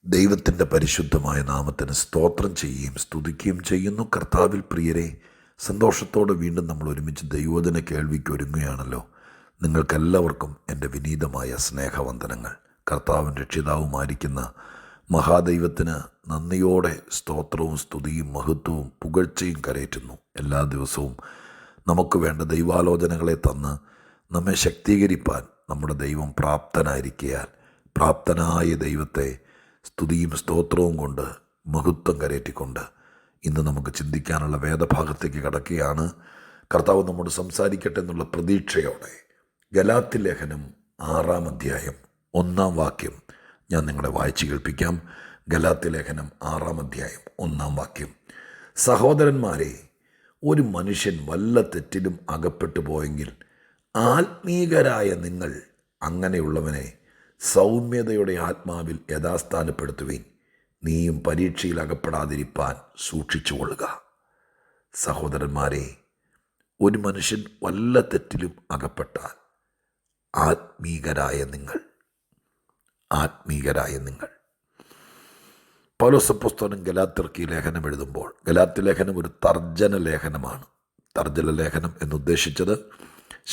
ദൈവത്തിൻ്റെ പരിശുദ്ധമായ നാമത്തിന് സ്തോത്രം ചെയ്യുകയും സ്തുതിക്കുകയും ചെയ്യുന്നു. കർത്താവിൽ പ്രിയരെ, സന്തോഷത്തോടെ വീണ്ടും നമ്മൾ ഒരുമിച്ച് ദൈവവചന കേൾവിക്ക് ഒരുങ്ങുകയാണല്ലോ. നിങ്ങൾക്കെല്ലാവർക്കും എൻ്റെ വിനീതമായ സ്നേഹവന്ദനങ്ങൾ. കർത്താവിൻ രക്ഷിതാവുമായിരിക്കുന്ന മഹാദൈവത്തിന് നന്ദിയോടെ സ്തോത്രവും സ്തുതിയും മഹത്വവും പുകഴ്ചയും കരയറ്റുന്നു. എല്ലാ ദിവസവും നമുക്ക് വേണ്ട ദൈവാലോചനകളെ തന്ന് നമ്മെ ശക്തീകരിപ്പാൻ നമ്മുടെ ദൈവം പ്രാപ്തനായിരിക്കയാൽ പ്രാപ്തനായ ദൈവത്തെ സ്തുതിയും സ്തോത്രവും കൊണ്ട് മഹത്വം കരയറ്റിക്കൊണ്ട് ഇന്ന് നമുക്ക് ചിന്തിക്കാനുള്ള വേദഭാഗത്തേക്ക് കടക്കുകയാണ്. കർത്താവ് നമ്മോട് സംസാരിക്കട്ടെ എന്നുള്ള പ്രതീക്ഷയോടെ ഗലാത്യ ലേഖനം 6-ാം അധ്യായം 1-ാം വാക്യം ഞാൻ നിങ്ങളെ വായിച്ചു കേൾപ്പിക്കാം. ഗലാത്യ ലേഖനം 6-ാം അധ്യായം 1-ാം വാക്യം: സഹോദരന്മാരെ, ഒരു മനുഷ്യൻ വല്ല തെറ്റിലും അകപ്പെട്ടു പോയെങ്കിൽ ആത്മീകരായ നിങ്ങൾ അങ്ങനെയുള്ളവനെ സൗമ്യതയുടെ ആത്മാവിൽ യഥാസ്ഥാനപ്പെടുത്തുവിൻ. നീയും പരീക്ഷയിൽ അകപ്പെടാതിരിപ്പാൻ സൂക്ഷിച്ചുകൊള്ളുക. സഹോദരന്മാരെ, ഒരു മനുഷ്യൻ വല്ല തെറ്റിലും അകപ്പെട്ടാൽ ആത്മീകരായ നിങ്ങൾ പൗലോസ് അപ്പോസ്തലൻ ഗലാത്യർക്ക് ഈ ലേഖനം എഴുതുമ്പോൾ, ഗലാത്യ ലേഖനം ഒരു തർജ്ജന ലേഖനമാണ്. തർജ്ജന ലേഖനം എന്നുദ്ദേശിച്ചത്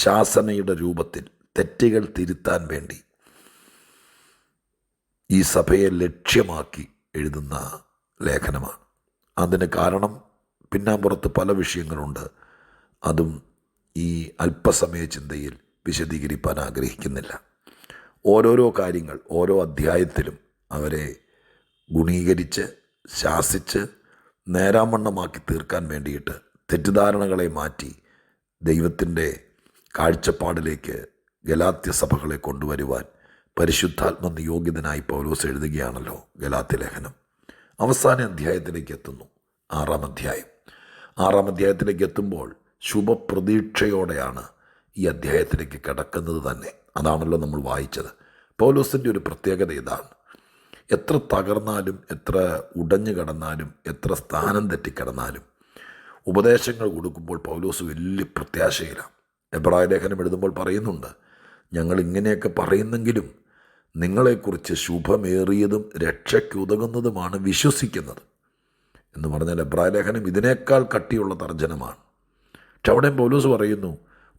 ശാസനയുടെ രൂപത്തിൽ തെറ്റുകൾ തിരുത്താൻ വേണ്ടി ഈ സഭയെ ലക്ഷ്യമാക്കി എഴുതുന്ന ലേഖനമാണ്. അതിന് കാരണം പിന്നാമ്പുറത്ത് പല വിഷയങ്ങളുണ്ട്. അതും ഈ അല്പസമയ ചിന്തയിൽ വിശദീകരിക്കാൻ ആഗ്രഹിക്കുന്നില്ല. ഓരോരോ കാര്യങ്ങൾ ഓരോ അധ്യായത്തിലും അവരെ ഗുണീകരിച്ച് ശാസിച്ച് നേരാമണ്ണമാക്കി തീർക്കാൻ വേണ്ടിയിട്ട് തെറ്റിദ്ധാരണകളെ മാറ്റി ദൈവത്തിൻ്റെ കാഴ്ചപ്പാടിലേക്ക് ഗലാത്യ സഭകളെ കൊണ്ടുവരുവാൻ പരിശുദ്ധാത്മ നിയോഗിതനായി പൗലോസ് എഴുതുകയാണല്ലോ ഗലാത്യ ലേഖനം. അവസാന അധ്യായത്തിലേക്ക് എത്തുന്നു. 6-ാം അധ്യായം. 6-ാം അധ്യായത്തിലേക്ക് എത്തുമ്പോൾ ശുഭപ്രതീക്ഷയോടെയാണ് ഈ അധ്യായത്തിലേക്ക് കിടക്കുന്നത് തന്നെ. അതാണല്ലോ നമ്മൾ വായിച്ചത്. പൗലോസിൻ്റെ ഒരു പ്രത്യേകത ഇതാണ്: എത്ര തകർന്നാലും, എത്ര ഉടഞ്ഞു കിടന്നാലും, എത്ര സ്ഥാനം തെറ്റിക്കിടന്നാലും ഉപദേശങ്ങൾ കൊടുക്കുമ്പോൾ പൗലോസ് വലിയ പ്രത്യാശയിലാണ്. എബ്രായ ലേഖനം എഴുതുമ്പോൾ പറയുന്നുണ്ട്, ഞങ്ങൾ ഇങ്ങനെയൊക്കെ പറയുന്നെങ്കിലും നിങ്ങളെക്കുറിച്ച് ശുഭമേറിയതും രക്ഷയ്ക്കുതകുന്നതുമാണ് വിശ്വസിക്കുന്നത് എന്ന് പറഞ്ഞാൽ എബ്രായ ലേഖനം ഇതിനേക്കാൾ കട്ടിയുള്ള തർജ്ജനമാണ്. പക്ഷെ അവിടെ പൗലോസ് പറയുന്നു,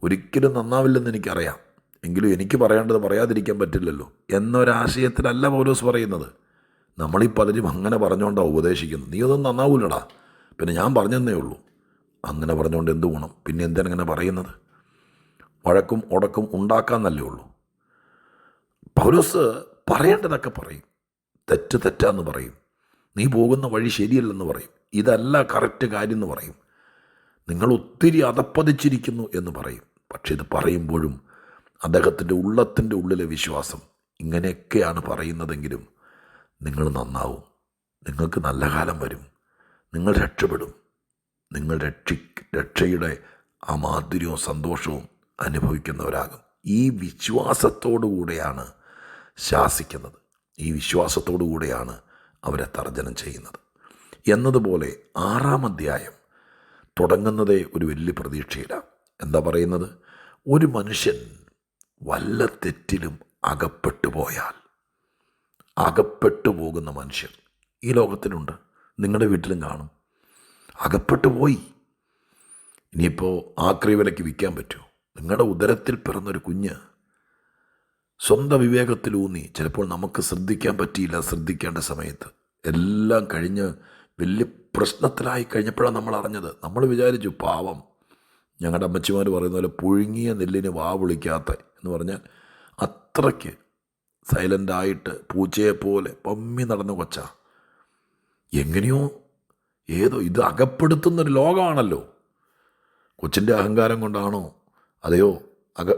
ഒരിക്കലും നന്നാവില്ലെന്ന് എനിക്കറിയാം, എങ്കിലും എനിക്ക് പറയേണ്ടത് പറയാതിരിക്കാൻ പറ്റില്ലല്ലോ എന്നൊരാശയത്തിലല്ല പൗലോസ് പറയുന്നത്. നമ്മളീ പലരും അങ്ങനെ പറഞ്ഞുകൊണ്ടാണ് ഉപദേശിക്കുന്നത്. നീ അതൊന്നും നന്നാവൂലടാ, പിന്നെ ഞാൻ പറഞ്ഞെന്നേ ഉള്ളൂ. അങ്ങനെ പറഞ്ഞുകൊണ്ട് എന്ത് ഗുണം? പിന്നെ എന്തിനങ്ങനെ പറയുന്നത്? വഴക്കും ഉടക്കും ഉണ്ടാക്കാന്നല്ലേ ഉള്ളൂ. പൗലോസ് പറയേണ്ടതൊക്കെ പറയും. തെറ്റാന്ന് പറയും. നീ പോകുന്ന വഴി ശരിയല്ലെന്ന് പറയും. ഇതല്ല കറക്റ്റ് കാര്യം എന്ന് പറയും. നിങ്ങൾ ഒത്തിരി അധപ്പതിച്ചിരിക്കുന്നു എന്ന് പറയും. പക്ഷെ ഇത് പറയുമ്പോഴും അദ്ദേഹത്തിൻ്റെ ഉള്ളത്തിൻ്റെ ഉള്ളിലെ വിശ്വാസം ഇങ്ങനെയൊക്കെയാണ് പറയുന്നതെങ്കിലും നിങ്ങൾ നന്നാവും, നിങ്ങൾക്ക് നല്ല കാലം വരും, നിങ്ങൾ രക്ഷപ്പെടും, നിങ്ങൾ രക്ഷയുടെ ആ മാധുര്യവും സന്തോഷവും അനുഭവിക്കുന്നവരാകും. ഈ വിശ്വാസത്തോടു കൂടെയാണ് ശാസിക്കുന്നത്. ഈ വിശ്വാസത്തോടു കൂടെയാണ് അവരെ തർജ്ജനം ചെയ്യുന്നത്. എന്നതുപോലെ 6-ാം അധ്യായം തുടങ്ങുന്നതേ ഒരു വലിയ പ്രതീക്ഷയിലാണ്. എന്താ പറയുന്നത്? ഒരു മനുഷ്യൻ വല്ല തെറ്റിലും അകപ്പെട്ടു പോകുന്ന മനുഷ്യർ ഈ ലോകത്തിലുണ്ട്. നിങ്ങളുടെ വീട്ടിലും കാണും. അകപ്പെട്ടു പോയി. ഇനിയിപ്പോൾ ആക്രി വിലയ്ക്ക് വിൽക്കാൻ പറ്റുമോ? നിങ്ങളുടെ ഉദരത്തിൽ പിറന്നൊരു കുഞ്ഞ് സ്വന്തം വിവേകത്തിലൂന്നി ചിലപ്പോൾ നമുക്ക് ശ്രദ്ധിക്കാൻ പറ്റിയില്ല. ശ്രദ്ധിക്കേണ്ട സമയത്ത് എല്ലാം കഴിഞ്ഞ് വലിയ പ്രശ്നത്തിലായി കഴിഞ്ഞപ്പോഴാണ് നമ്മൾ അറിഞ്ഞത്. നമ്മൾ വിചാരിച്ചു പാവം, ഞങ്ങളുടെ അമ്മച്ചിമാർ പറയുന്ന പോലെ പുഴുങ്ങിയ നെല്ലിന് വാ വിളിക്കാത്ത എന്ന് പറഞ്ഞാൽ അത്രയ്ക്ക് സൈലൻ്റായിട്ട് പൂച്ചയെപ്പോലെ പമ്മി നടന്ന കൊച്ച. എങ്ങനെയോ ഏതോ ഇത് അകപ്പെടുത്തുന്നൊരു ലോകമാണല്ലോ. കൊച്ചിൻ്റെ അഹങ്കാരം കൊണ്ടാണോ അതെയോ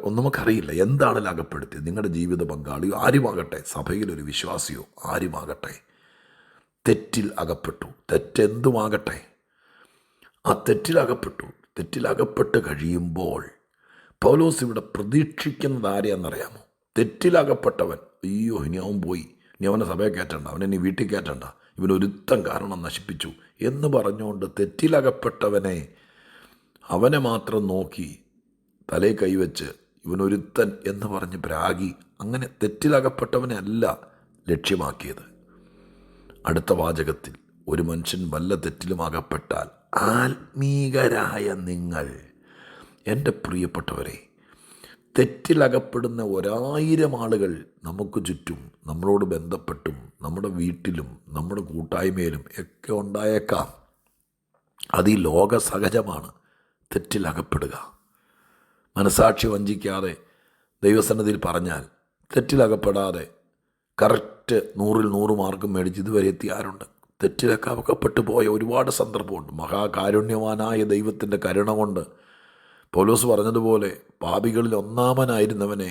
ഒന്നും നമുക്കറിയില്ല. എന്താണെങ്കിലും അകപ്പെടുത്തി നിങ്ങളുടെ ജീവിത പങ്കാളിയോ ആരുമാകട്ടെ, സഭയിലൊരു വിശ്വാസിയോ ആരുമാകട്ടെ, തെറ്റിൽ അകപ്പെട്ടു. തെറ്റെന്തുമാകട്ടെ, ആ തെറ്റിലകപ്പെട്ട് കഴിയുമ്പോൾ പൗലോസ് ഇവിടെ പ്രതീക്ഷിക്കുന്നത് ആരെയാണെന്നറിയാമോ? തെറ്റിലകപ്പെട്ടവൻ. അയ്യോ, ഇനി അവൻ പോയി, ഇനി അവനെ സഭയെ കയറ്റണ്ട, അവനെ ഇനി വീട്ടിൽ കയറ്റണ്ട, ഇവനൊരുത്തം കാരണം നശിപ്പിച്ചു എന്ന് പറഞ്ഞുകൊണ്ട് തെറ്റിലകപ്പെട്ടവനെ അവനെ മാത്രം നോക്കി തലേ കൈവച്ച് ഇവനൊരുത്തൻ എന്ന് പറഞ്ഞ് പ്രാഗി അങ്ങനെ തെറ്റിലകപ്പെട്ടവനെ അല്ല ലക്ഷ്യമാക്കിയത്. അടുത്ത വാചകത്തിൽ ഒരു മനുഷ്യൻ വല്ല തെറ്റിലും അകപ്പെട്ടാൽ ആത്മീകരായ നിങ്ങൾ, എൻ്റെ പ്രിയപ്പെട്ടവരെ, തെറ്റിലകപ്പെടുന്ന 1000 ആളുകൾ നമുക്ക് ചുറ്റും നമ്മളോട് ബന്ധപ്പെട്ടും നമ്മുടെ വീട്ടിലും നമ്മുടെ കൂട്ടായ്മയിലും ഒക്കെ ഉണ്ടായേക്കാം. അത് ഈ ലോക സഹജമാണ്. തെറ്റിലകപ്പെടുക, മനസാക്ഷി വഞ്ചിക്കാതെ ദൈവസന്നിധിയിൽ പറഞ്ഞാൽ തെറ്റിലകപ്പെടാതെ കറക്റ്റ് 100-ൽ 100 മാർക്കും മേടിച്ച് ഇതുവരെ എത്തിയ ആരുണ്ട്? തെറ്റിലൊക്കെ അകപ്പെട്ടു പോയ ഒരുപാട് സന്ദർഭമുണ്ട്. മഹാകാരുണ്യവാനായ ദൈവത്തിൻ്റെ കരുണ കൊണ്ട് പൗലോസ് പറഞ്ഞതുപോലെ പാപികളിൽ ഒന്നാമനായിരുന്നവനെ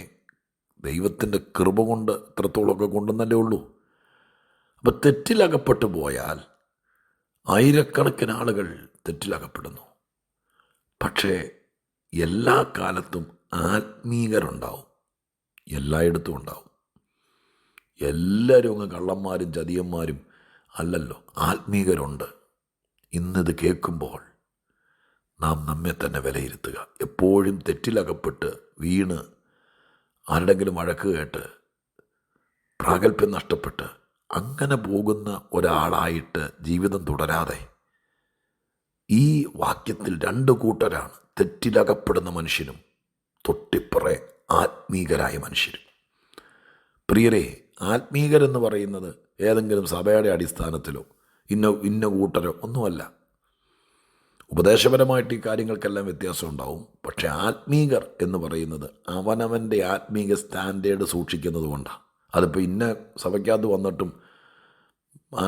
ദൈവത്തിൻ്റെ കൃപ കൊണ്ട് ഇത്രത്തോളമൊക്കെ കൊണ്ടുവന്നല്ലേ ഉള്ളൂ. അപ്പം തെറ്റിലകപ്പെട്ടു പോയാൽ ആയിരക്കണക്കിന് ആളുകൾ തെറ്റിലകപ്പെടുന്നു. പക്ഷേ എല്ലാ കാലത്തും ആത്മീകരുണ്ടാവും, എല്ലായിടത്തും ഉണ്ടാവും. എല്ലാവരും അങ്ങ് കള്ളന്മാരും ചതിയന്മാരും അല്ലല്ലോ, ആത്മീകരുണ്ട്. ഇന്നിത് കേൾക്കുമ്പോൾ നാം നമ്മെ തന്നെ വിലയിരുത്തുക. എപ്പോഴും തെറ്റിലകപ്പെട്ട് വീണ് ആരുടെങ്കിലും വഴക്ക് കേട്ട് പ്രാഗൽഭ്യം നഷ്ടപ്പെട്ട് അങ്ങനെ പോകുന്ന ഒരാളായിട്ട് ജീവിതം തുടരാതെ, ഈ വാക്യത്തിൽ 2 കൂട്ടരാണ്: തെറ്റിലകപ്പെടുന്ന മനുഷ്യനും തൊട്ടിപ്പുറേ ആത്മീകരായ മനുഷ്യരും. പ്രിയരെ, ആത്മീകരെന്ന് പറയുന്നത് ഏതെങ്കിലും സഭയുടെ അടിസ്ഥാനത്തിലോ ഇന്ന കൂട്ടരോ ഒന്നുമല്ല. ഉപദേശപരമായിട്ട് ഈ കാര്യങ്ങൾക്കെല്ലാം വ്യത്യാസം ഉണ്ടാവും. പക്ഷേ ആത്മീകർ എന്ന് പറയുന്നത് അവനവൻ്റെ ആത്മീക സ്റ്റാൻഡേർഡ് സൂക്ഷിക്കുന്നത് കൊണ്ടാണ്. അതിപ്പോൾ ഇന്ന സഭയ്ക്കകത്ത് വന്നിട്ടും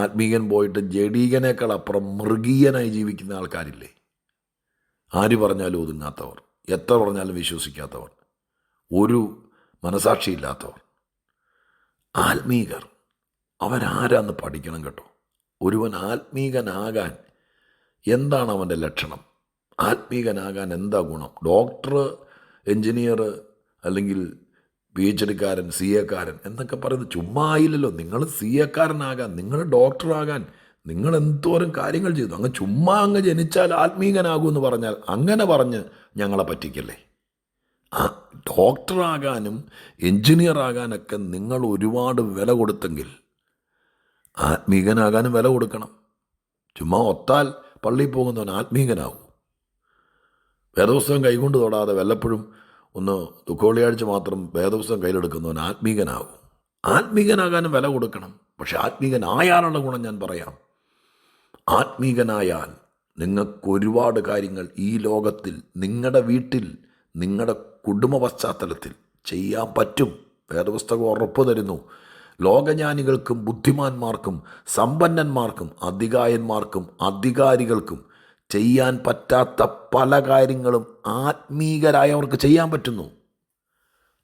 ആത്മീകൻ പോയിട്ട് ജഡീകനേക്കാൾ അപ്പുറം മൃഗീയനായി ജീവിക്കുന്ന ആൾക്കാരില്ലേ? ആര് പറഞ്ഞാലും ഒതുങ്ങാത്തവർ, എത്ര പറഞ്ഞാലും വിശ്വസിക്കാത്തവർ, ഒരു മനസാക്ഷിയില്ലാത്തവർ. ആത്മീകർ അവരാരാന്ന് പഠിക്കണം കേട്ടോ. ഒരുവൻ ആത്മീകനാകാൻ എന്താണ് അവൻ്റെ ലക്ഷണം? ആത്മീകനാകാൻ എന്താ ഗുണം? ഡോക്ടർ, എൻജിനീയർ, അല്ലെങ്കിൽ PhD കാരൻ, CA കാരൻ എന്നൊക്കെ പറയുന്നത് ചുമ്മാ ആയില്ലല്ലോ. നിങ്ങൾ CA കാരനാകാൻ, നിങ്ങൾ ഡോക്ടറാകാൻ നിങ്ങൾ എന്തോരം കാര്യങ്ങൾ ചെയ്തു. അങ്ങ് ചുമ്മാ അങ്ങ് ജനിച്ചാൽ ആത്മീകനാകുമെന്ന് പറഞ്ഞാൽ അങ്ങനെ പറഞ്ഞ് ഞങ്ങളെ പറ്റിക്കല്ലേ. ഡോക്ടറാകാനും എൻജിനീയറാകാനൊക്കെ നിങ്ങൾ ഒരുപാട് വില കൊടുത്തെങ്കിൽ ആത്മീകനാകാനും വില കൊടുക്കണം. ചുമ്മാ ഒത്താൽ പള്ളിയിൽ പോകുന്നവൻ ആത്മീകനാകും. വേദപുസ്തകം കൈകൊണ്ട് തൊടാതെ വല്ലപ്പോഴും ഒന്ന് ദുഃഖവെള്ളിയാഴ്ച മാത്രം വേദപുസ്തകം കയ്യിലെടുക്കുന്നവൻ ആത്മീകനാകും. ആത്മീകനാകാനും വില കൊടുക്കണം. പക്ഷെ ആത്മീകനായാലുള്ള ഗുണം ഞാൻ പറയാം. ആത്മീകനായാൽ നിങ്ങൾക്കൊരുപാട് കാര്യങ്ങൾ ഈ ലോകത്തിൽ, നിങ്ങളുടെ വീട്ടിൽ, നിങ്ങളുടെ കുടുംബ പശ്ചാത്തലത്തിൽ ചെയ്യാൻ പറ്റും. വേദപുസ്തകം ഉറപ്പ് തരുന്നു. ലോകജ്ഞാനികൾക്കും ബുദ്ധിമാന്മാർക്കും സമ്പന്നന്മാർക്കും അധികായന്മാർക്കും അധികാരികൾക്കും ചെയ്യാൻ പറ്റാത്ത പല കാര്യങ്ങളും ആത്മീകരായവർക്ക് ചെയ്യാൻ പറ്റുന്നു.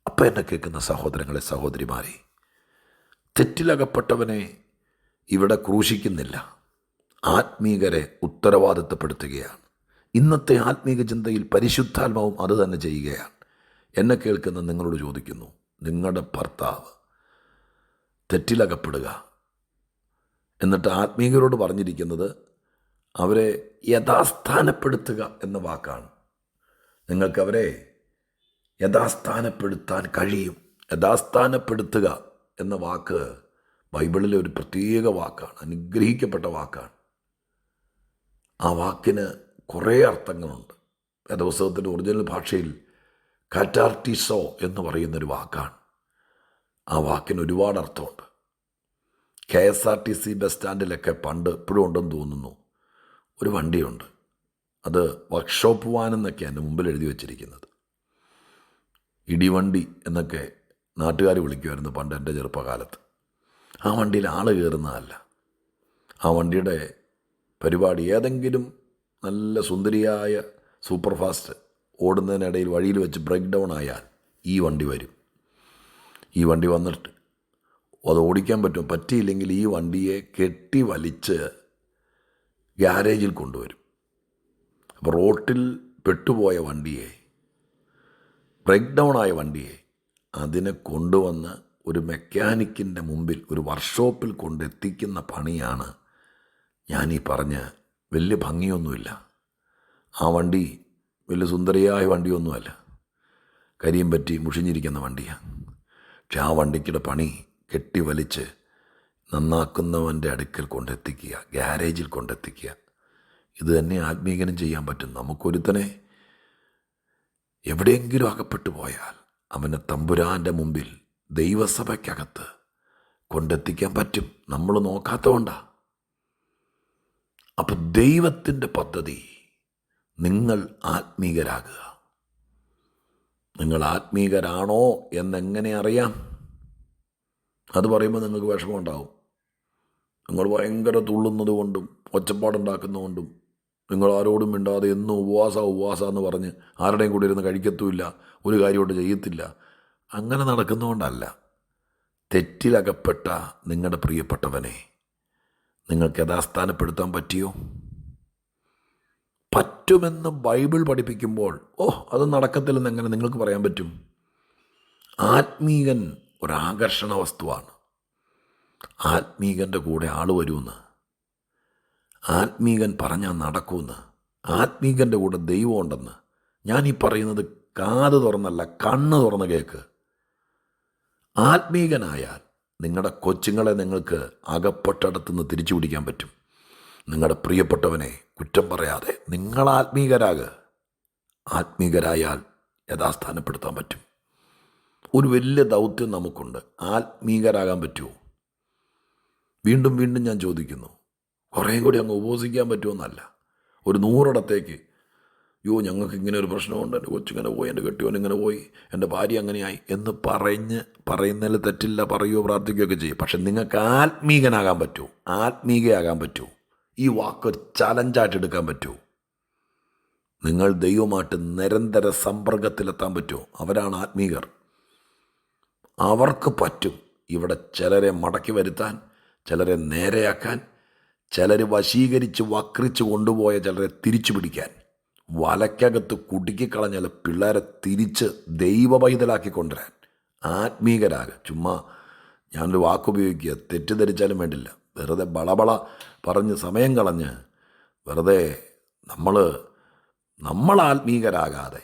അപ്പം എന്നെ കേൾക്കുന്ന സഹോദരങ്ങളെ, സഹോദരിമാരെ, തെറ്റിലകപ്പെട്ടവനെ ഇവിടെ ക്രൂശിക്കുന്നില്ല, ആത്മീകരെ ഉത്തരവാദിത്തപ്പെടുത്തുകയാണ്. ഇന്നത്തെ ആത്മീക ചിന്തയിൽ പരിശുദ്ധാത്മാവും അത് തന്നെ ചെയ്യുകയാണ്. എന്നെ കേൾക്കുന്ന നിങ്ങളോട് ചോദിക്കുന്നു, നിങ്ങളുടെ ഭർത്താവ് തെറ്റിലകപ്പെടുക, എന്നിട്ട് ആത്മീകരോട് പറഞ്ഞിരിക്കുന്നത് അവരെ യഥാസ്ഥാനപ്പെടുത്തുക എന്ന വാക്കാണ്. നിങ്ങൾക്കവരെ യഥാസ്ഥാനപ്പെടുത്താൻ കഴിയും. യഥാസ്ഥാനപ്പെടുത്തുക എന്ന വാക്ക് ബൈബിളിലെ ഒരു പ്രത്യേക വാക്കാണ്, അനുഗ്രഹിക്കപ്പെട്ട വാക്കാണ്. ആ വാക്കിന് കുറേ അർത്ഥങ്ങളുണ്ട്. വേദപുസ്തകത്തിൻ്റെ ഒറിജിനൽ ഭാഷയിൽ കാറ്റാർട്ടിസോ എന്ന് പറയുന്നൊരു വാക്കാണ്. ആ വാക്കിന് ഒരുപാട് അർത്ഥമുണ്ട്. KSRTC ബസ് സ്റ്റാൻഡിലൊക്കെ പണ്ട് ഇപ്പോഴും ഉണ്ടെന്ന് തോന്നുന്നു ഒരു വണ്ടിയുണ്ട്. അത് വർക്ക്ഷോപ്പ് വാൻ എന്നൊക്കെയാണ് എൻ്റെ മുമ്പിൽ എഴുതി വച്ചിരിക്കുന്നത്. ഇടിവണ്ടി എന്നൊക്കെ നാട്ടുകാർ വിളിക്കുമായിരുന്നു പണ്ട് എൻ്റെ ചെറുപ്പകാലത്ത്. ആ വണ്ടിയിൽ ആൾ കയറുന്നതല്ല. ആ വണ്ടിയുടെ പരിപാടി ഏതെങ്കിലും നല്ല സുന്ദരിയായ സൂപ്പർ ഫാസ്റ്റ് ഓടുന്നതിനിടയിൽ വഴിയിൽ വെച്ച് ബ്രേക്ക് ഡൗൺ ആയാൽ ഈ വണ്ടി വരും. ഈ വണ്ടി വന്നിട്ട് അത് ഓടിക്കാൻ പറ്റും. പറ്റിയില്ലെങ്കിൽ ഈ വണ്ടിയെ കെട്ടി വലിച്ച് ഗ്യാരേജിൽ കൊണ്ടുവരും. അപ്പോൾ റോട്ടിൽ പെട്ടുപോയ വണ്ടിയെ, ബ്രേക്ക് ഡൗൺ ആയ വണ്ടിയെ, അതിനെ കൊണ്ടുവന്ന് ഒരു മെക്കാനിക്കിൻ്റെ മുമ്പിൽ, ഒരു വർക്ക്ഷോപ്പിൽ കൊണ്ടെത്തിക്കുന്ന പണിയാണ് ഞാനീ പറഞ്ഞ. വലിയ ഭംഗിയൊന്നുമില്ല. ആ വണ്ടി വലിയ സുന്ദരിയായ വണ്ടിയൊന്നുമല്ല, കരിയും പറ്റി മുഷിഞ്ഞിരിക്കുന്ന വണ്ടിയാണ്. പക്ഷെ ആ വണ്ടിക്കുടെ പണി കെട്ടി വലിച്ച് നന്നാക്കുന്നവൻ്റെ അടുക്കൽ കൊണ്ടെത്തിക്കുക, ഗ്യാരേജിൽ കൊണ്ടെത്തിക്കുക. ഇത് തന്നെ ആത്മീകനും ചെയ്യാൻ പറ്റും. നമുക്കൊരുത്തനെ എവിടെയെങ്കിലും അകപ്പെട്ടു പോയാൽ അവനെ തമ്പുരാൻ്റെ മുമ്പിൽ ദൈവസഭയ്ക്കകത്ത് കൊണ്ടെത്തിക്കാൻ പറ്റും. നമ്മൾ നോക്കാത്തതുകൊണ്ടാണ്. അപ്പം ദൈവത്തിൻ്റെ പദ്ധതി, നിങ്ങൾ ആത്മീകരാകുക. നിങ്ങൾ ആത്മീകരാണോ എന്നെങ്ങനെ അറിയാം? അത് പറയുമ്പോൾ നിങ്ങൾക്ക് വിഷമമുണ്ടാവും. നിങ്ങൾ ഭയങ്കര തുള്ളുന്നത് കൊണ്ടും ഒച്ചപ്പാടുണ്ടാക്കുന്നതുകൊണ്ടും നിങ്ങൾ ആരോടും മിണ്ടാതെ എന്നും ഉപവാസം എന്ന് പറഞ്ഞ് ആരുടെയും കൂടെ ഇരുന്ന് കഴിക്കത്തുമില്ല, ഒരു കാര്യമോട്ട് ചെയ്യത്തില്ല, അങ്ങനെ നടക്കുന്നതുകൊണ്ടല്ല. തെറ്റിലകപ്പെട്ട നിങ്ങളുടെ പ്രിയപ്പെട്ടവനെ നിങ്ങൾക്ക് യഥാസ്ഥാനപ്പെടുത്താൻ പറ്റിയോ? പറ്റുമെന്ന് ബൈബിൾ പഠിപ്പിക്കുമ്പോൾ അത് നടക്കത്തില്ലെന്ന് എങ്ങനെ നിങ്ങൾക്ക് പറയാൻ പറ്റും? ആത്മീകൻ ഒരാകർഷണ വസ്തുവാണ്. ആത്മീകൻ്റെ കൂടെ ആൾ വരുമെന്ന്, ആത്മീകൻ പറഞ്ഞാൽ നടക്കുമെന്ന്, ആത്മീകൻ്റെ കൂടെ ദൈവം ഉണ്ടെന്ന്. ഞാനീ പറയുന്നത് കാത് തുറന്നല്ല, കണ്ണ് തുറന്ന് കേൾക്ക്. ആത്മീകനായാൽ നിങ്ങളുടെ കൊച്ചുങ്ങളെ നിങ്ങൾക്ക് അകപ്പെട്ടിടത്തു നിന്ന് തിരിച്ചു പിടിക്കാൻ പറ്റും. നിങ്ങളുടെ പ്രിയപ്പെട്ടവനെ കുറ്റം പറയാതെ നിങ്ങൾ ആത്മീകരാകുക. ആത്മീകരായാൽ യഥാസ്ഥാനപ്പെടുത്താൻ പറ്റും. ഒരു വലിയ ദൗത്യം നമുക്കുണ്ട്. ആത്മീകരാകാൻ പറ്റുമോ? വീണ്ടും വീണ്ടും ഞാൻ ചോദിക്കുന്നു. കുറേ കൂടി അങ്ങ് ഉപവസിക്കാൻ പറ്റുമെന്നല്ല. ഒരു 100 ഞങ്ങൾക്ക് ഇങ്ങനെ ഒരു പ്രശ്നമുണ്ട്, എൻ്റെ കൊച്ചിങ്ങനെ പോയി, എൻ്റെ കെട്ടിയോൻ ഇങ്ങനെ പോയി, എൻ്റെ ഭാര്യ അങ്ങനെയായി എന്ന് പറയുന്നതിൽ തെറ്റില്ല, പറയുകയോ പ്രാർത്ഥിക്കുകയൊക്കെ ചെയ്യും. പക്ഷെ നിങ്ങൾക്ക് ആത്മീകനാകാൻ പറ്റുമോ? ആത്മീകയാകാൻ പറ്റുമോ? ഈ വാക്കൊരു ചലഞ്ചായിട്ട് എടുക്കാൻ പറ്റുമോ? നിങ്ങൾ ദൈവമായിട്ട് നിരന്തര സമ്പർക്കത്തിലെത്താൻ പറ്റുമോ? അവരാണ് ആത്മീകർ. അവർക്ക് പറ്റും ഇവിടെ ചിലരെ മടക്കി വരുത്താൻ, ചിലരെ നേരെയാക്കാൻ, ചിലർ വശീകരിച്ച് വക്രിച്ച് കൊണ്ടുപോയ ചിലരെ തിരിച്ചു പിടിക്കാൻ, വലയ്ക്കകത്ത് കുടുക്കിക്കളഞ്ഞ പിള്ളേരെ തിരിച്ച് ദൈവ പൈതലാക്കി കൊണ്ടുവരാൻ. ആത്മീകരാകുക. ചുമ്മാ ഞാനൊരു വാക്കുപയോഗിക്കുക, തെറ്റിദ്ധരിച്ചാലും വേണ്ടില്ല. വെറുതെ ബളബള പറഞ്ഞ് സമയം കളഞ്ഞ് വെറുതെ നമ്മൾ ആത്മീകരാകാതെ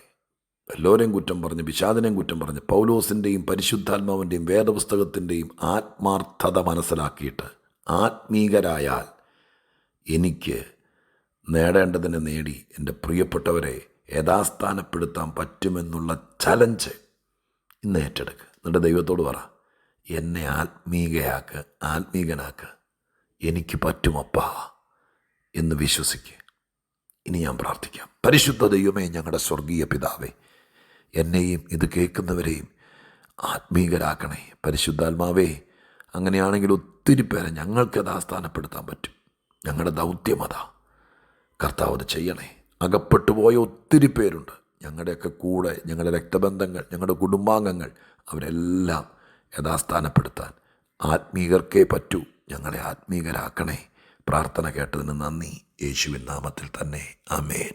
എല്ലാവരെയും കുറ്റം പറഞ്ഞ്, പിശാചിനെയും കുറ്റം പറഞ്ഞ്, പൗലോസിൻ്റെയും പരിശുദ്ധാത്മാവിൻ്റെയും വേദപുസ്തകത്തിൻ്റെയും ആത്മാർത്ഥത മനസ്സിലാക്കിയിട്ട് ആത്മീകരായാൽ എനിക്ക് നേടേണ്ടതിനെ നേടി എൻ്റെ പ്രിയപ്പെട്ടവരെ യഥാസ്ഥാനപ്പെടുത്താൻ പറ്റുമെന്നുള്ള ചലഞ്ച് ഇന്ന് ഏറ്റെടുക്കുക. എന്നിട്ട് ദൈവത്തോട് പറ, എന്നെ ആത്മീകനാക്ക്, എനിക്ക് പറ്റുമപ്പാ എന്ന് വിശ്വസിക്കുക. ഇനി ഞാൻ പ്രാർത്ഥിക്കാം. പരിശുദ്ധ ദൈവമേ, ഞങ്ങളുടെ സ്വർഗീയ പിതാവേ, എന്നെയും ഇത് കേൾക്കുന്നവരെയും ആത്മീകരാക്കണേ. പരിശുദ്ധാത്മാവേ, അങ്ങനെയാണെങ്കിൽ ഒത്തിരി പേരെ ഞങ്ങൾക്ക് യഥാസ്ഥാനപ്പെടുത്താൻ പറ്റും. ഞങ്ങളുടെ ദൗത്യമതാ. കർത്താവ് അത് ചെയ്യണേ. അകപ്പെട്ടു പോയ ഒത്തിരി പേരുണ്ട് ഞങ്ങളുടെയൊക്കെ കൂടെ, ഞങ്ങളുടെ രക്തബന്ധങ്ങൾ, ഞങ്ങളുടെ കുടുംബാംഗങ്ങൾ, അവരെല്ലാം യഥാസ്ഥാനപ്പെടുത്താൻ ആത്മീകർക്കേ പറ്റൂ. ഞങ്ങളെ ആത്മീകരാക്കണേ. പ്രാർത്ഥന കേട്ടതിന് നന്ദി. യേശുവിൻ നാമത്തിൽ തന്നെ. ആമേൻ.